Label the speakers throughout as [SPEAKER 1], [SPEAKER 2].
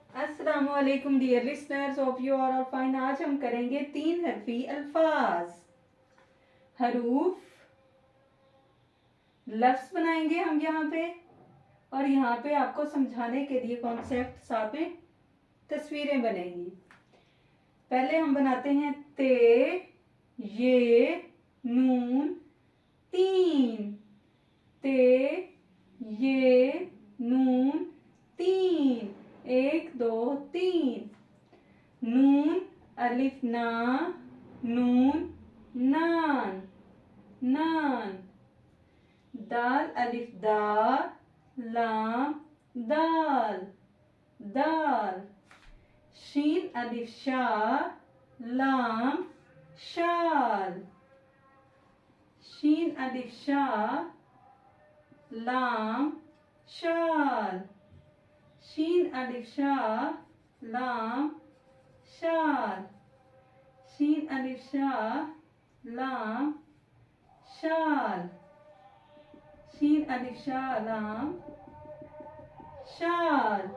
[SPEAKER 1] अस्सलामुअलैकुम dear listeners, hope you are fine. आज हम करेंगे 3 हरफी अल्फाज, हरूफ, लफ्ज बनाएंगे हम यहाँ पे। और यहाँ पे आपको समझाने के लिए कॉन्सेप्ट साथ में तस्वीरें बनेंगी। पहले हम बनाते हैं ते, ये, नून, तीन। ते, ये, नून, तीन। 1 2 3। नून, अलिफ ना, नून, नान, नान। दाल, अलिफ दा, लाम, दाल, दाल। शीन, अलिफ शा, लाम, शाल। शीन, अलिफ शा, लाम, शाल। शीन, अलिफ शा, लाम, शाल। शीन, अलिफ शा, लाम, शाल। शीन, अलिफ शा, लाम, शाल।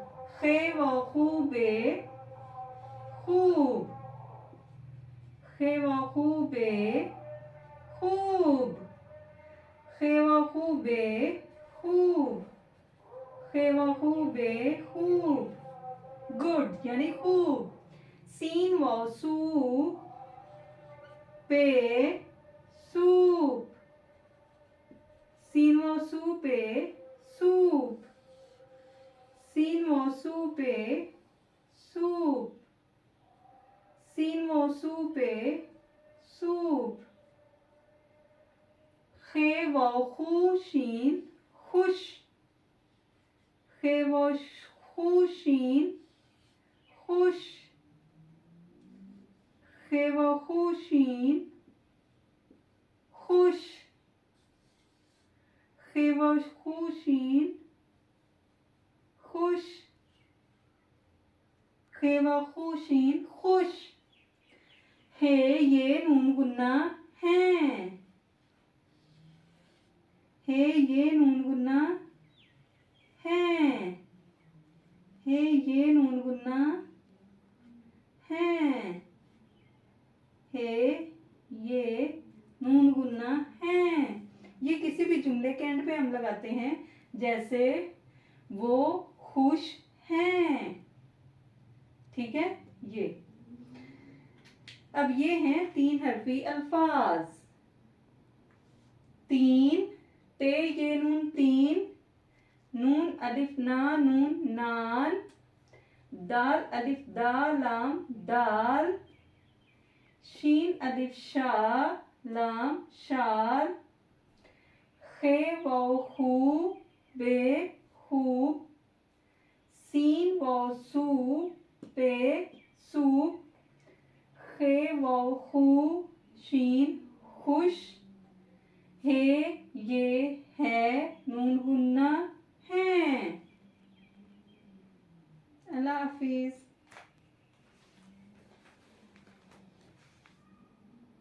[SPEAKER 1] खे व खूबे, खूब। खे व खूबे, खूब। खे व खूबे, खूब। खे व खूबे, खूब। गुड यानी खूब। सीन व सू पे, सूप। सीन व सू पे, सूप। सीन व सू पे, सूप। सीन व सू पे, सूप। खे व खूशीन, खुश। खे व खूशीन, खुश। खे व खूशीन, खुश। खे व खूशीन, खुश। खे व खूशीन, खुश। हे ये नून गुन्ना, हैं। हे ये नून गुन्ना, हैं। हे ये नून गुन्ना, हैं। हे ये नून गुन्ना, हैं। ये किसी भी जुमले के एंड पे हम लगाते हैं, जैसे वो खुश हैं। ठीक है। ये अब ये हैं 3 हरफी अल्फाज। तीन, ते ये नून, तीन। नून, अलिफ ना, नून, नान। दाल, अलिफ दा, लाम, दाल। शीन, अलिफ शा, लाम, शाल। खे व खू बे, खूब। सीन व सू